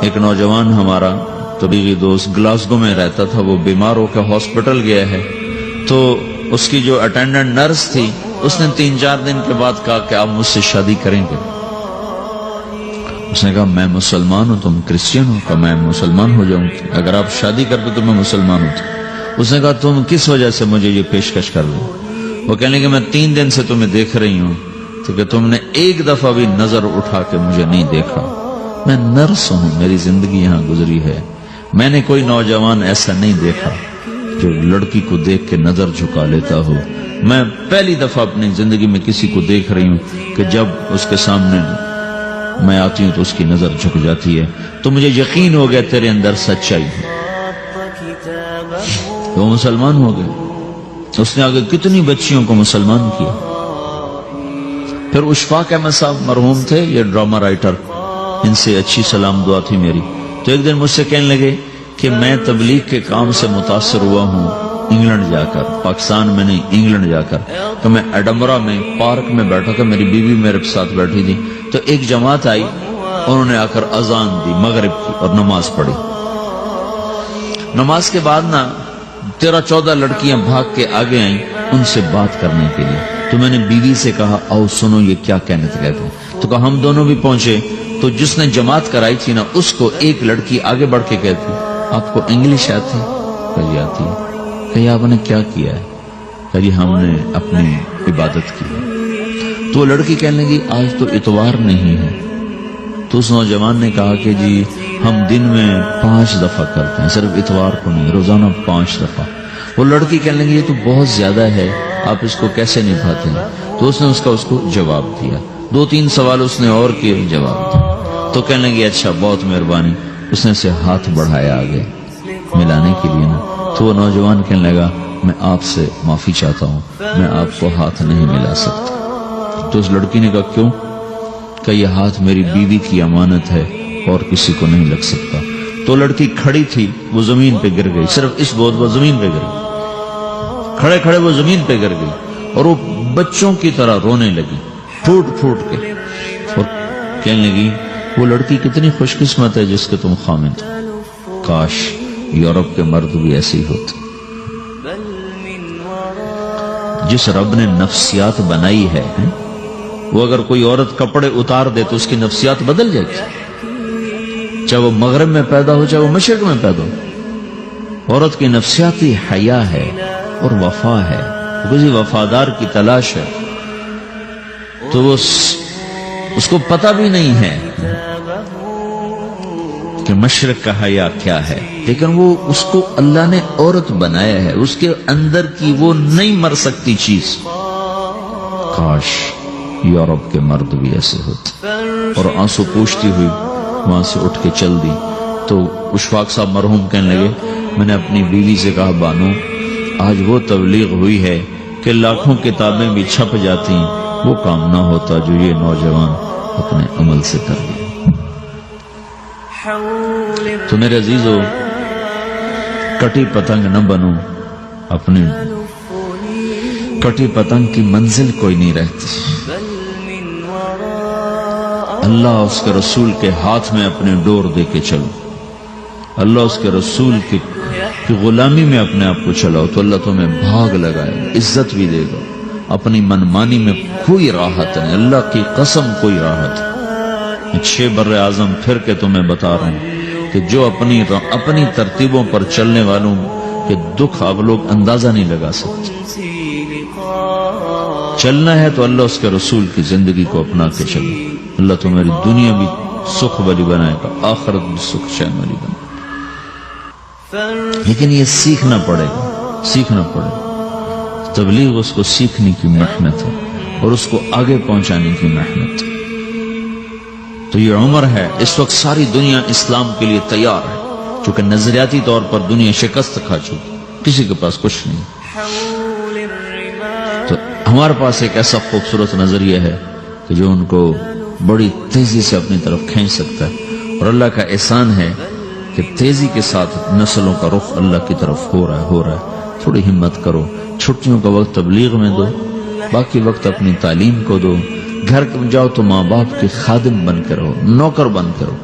ایک نوجوان ہمارا طبیعی دوست گلاسگو میں رہتا تھا، وہ بیمار ہو کے ہاسپٹل گیا ہے، تو اس کی جو اٹینڈنٹ نرس تھی اس نے 3-4 دن کے بعد کہا کہ آپ مجھ سے شادی کریں گے؟ اس نے کہا میں مسلمان ہوں، تم کرسچن ہو؟ کہ میں مسلمان ہو جاؤں، اگر آپ شادی کرتے تو میں مسلمان ہوتا۔ اس نے کہا تم کس وجہ سے مجھے یہ پیشکش کر رہے ہو؟ وہ کہنے کہ میں 3 دن سے تمہیں دیکھ رہی ہوں تو کہ تم نے ایک دفعہ بھی نظر اٹھا کے مجھے نہیں دیکھا، میں نرس ہوں، میری زندگی یہاں گزری ہے، میں نے کوئی نوجوان ایسا نہیں دیکھا جو لڑکی کو دیکھ کے نظر جھکا لیتا ہو، میں پہلی دفعہ اپنی زندگی میں کسی کو دیکھ رہی ہوں کہ جب اس کے سامنے میں آتی ہوں تو اس کی نظر جھک جاتی ہے، تو مجھے یقین ہو گیا تیرے اندر سچائی ہے۔ وہ مسلمان ہو گئے، اس نے آگے کتنی بچیوں کو مسلمان کیا۔ پھر اشفاق احمد صاحب مرحوم تھے، یہ ڈرامہ رائٹر، ان سے اچھی سلام دعا تھی میری، تو ایک دن مجھ سے کہنے لگے کہ میں تبلیغ کے کام سے متاثر ہوا ہوں انگلینڈ جا کر، پاکستان میں نہیں انگلینڈ جا کر، تو میں ایڈنبرا میں پارک میں بیٹھا تھا، میری بیوی میرے ساتھ بیٹھی تھی، تو ایک جماعت آئی، انہوں نے آ کر اذان دی مغرب کی اور نماز پڑھی۔ نماز کے بعد 13-14 لڑکیاں بھاگ کے آگے آئیں ان سے بات کرنے کے لیے، تو میں نے بیوی سے کہا آؤ سنو یہ کیا کہنے کہتے ہیں، تو کہا ہم دونوں بھی پہنچے، تو جس نے جماعت کرائی تھی اس کو ایک لڑکی آگے بڑھ کے کہتی آپ کو انگلش آتی؟ کہی آتی ہے۔ کہی آپ نے کیا کیا ہے؟ کہی ہم نے اپنی عبادت کی ہے۔ تو وہ لڑکی کہنے لگی آج تو اتوار نہیں ہے، تو اس نوجوان نے کہا کہ جی ہم دن میں 5 دفعہ کرتے ہیں، صرف اتوار کو نہیں، روزانہ 5 دفعہ۔ وہ لڑکی کہنے لگی یہ تو بہت زیادہ ہے، آپ اس کو کیسے نبھاتے ہیں؟ تو اس نے اس کو جواب دیا، 2-3 سوال اس نے اور کیے، جواب دیا، تو کہنے لگی اچھا بہت مہربانی، اس نے سے ہاتھ بڑھایا آگے ملانے کے لیے تو وہ نوجوان کہنے لگا میں آپ سے معافی چاہتا ہوں، میں آپ کو ہاتھ نہیں ملا سکتا۔ تو اس لڑکی نے کہا کیوں؟ کہ یہ ہاتھ میری بیوی کی امانت ہے اور کسی کو نہیں لگ سکتا۔ تو لڑکی کھڑی تھی، وہ زمین پہ گر گئی، صرف اس بہت وہ زمین پہ گر گئی، کھڑے کھڑے وہ زمین پہ گر گئی، اور وہ بچوں کی طرح رونے لگی پھوٹ پھوٹ کے، اور کہنے لگی وہ لڑکی کتنی خوش قسمت ہے جس کے تم خامد ہو، کاش یورپ کے مرد بھی ایسے ہی ہوتے۔ جس رب نے نفسیات بنائی ہے، وہ اگر کوئی عورت کپڑے اتار دے تو اس کی نفسیات بدل جائے گی، چاہے وہ مغرب میں پیدا ہو چاہے وہ مشرق میں پیدا ہو۔ عورت کی نفسیاتی حیا ہے اور وفا ہے، کسی وفادار کی تلاش ہے، تو وہ اس کو پتہ بھی نہیں ہے کہ مشرق کا حیا کیا ہے، لیکن وہ اس کو اللہ نے عورت بنایا ہے، اس کے اندر کی وہ نہیں مر سکتی چیز۔ کاش یورپ کے مرد بھی ایسے ہوتے۔ اور آنسو پوچھتی ہوئی وہاں سے اٹھ کے چل دی۔ تو اشفاق صاحب مرحوم کہنے لگے میں نے اپنی بیوی سے کہا بانو آج وہ تبلیغ ہوئی ہے کہ لاکھوں کتابیں بھی چھپ جاتی، وہ کام نہ ہوتا جو یہ نوجوان اپنے عمل سے کر لیا۔ تو میرے عزیزو کٹی پتنگ نہ بنو، اپنی کٹی پتنگ کی منزل کوئی نہیں رہتی۔ اللہ اس کے رسول کے ہاتھ میں اپنے ڈور دے کے چلو، اللہ اس کے رسول کی غلامی میں اپنے آپ کو چلاؤ، تو اللہ تمہیں بھاگ لگائے، عزت بھی دے گا۔ اپنی منمانی میں کوئی راحت نہیں، اللہ کی قسم کوئی راحت نہیں۔ 6 بر اعظم پھر کے تمہیں بتا رہا ہوں کہ جو اپنی ترتیبوں پر چلنے والوں کے دکھ آپ لوگ اندازہ نہیں لگا سکتے۔ چلنا ہے تو اللہ اس کے رسول کی زندگی کو اپنا کے چلو، اللہ تمہاری دنیا بھی سکھ بری بنائے گا، آخرت بھی سکھ چین والی بنائے گا۔ لیکن یہ سیکھنا پڑے گا، تبلیغ اس کو سیکھنے کی محنت ہے اور اس کو آگے پہنچانے کی محنت ہے۔ تو یہ عمر ہے، اس وقت ساری دنیا اسلام کے لیے تیار ہے، چونکہ نظریاتی طور پر دنیا شکست کھا چکی، کسی کے پاس کچھ نہیں۔ تو ہمارے پاس ایک ایسا خوبصورت نظریہ ہے کہ جو ان کو بڑی تیزی سے اپنی طرف کھینچ سکتا ہے، اور اللہ کا احسان ہے کہ تیزی کے ساتھ نسلوں کا رخ اللہ کی طرف ہو رہا ہے۔ تھوڑی ہمت کرو، چھٹیوں کا وقت تبلیغ میں دو، باقی وقت اپنی تعلیم کو دو، گھر جاؤ تو ماں باپ کے خادم بن کے رہو، نوکر بن کے رہو۔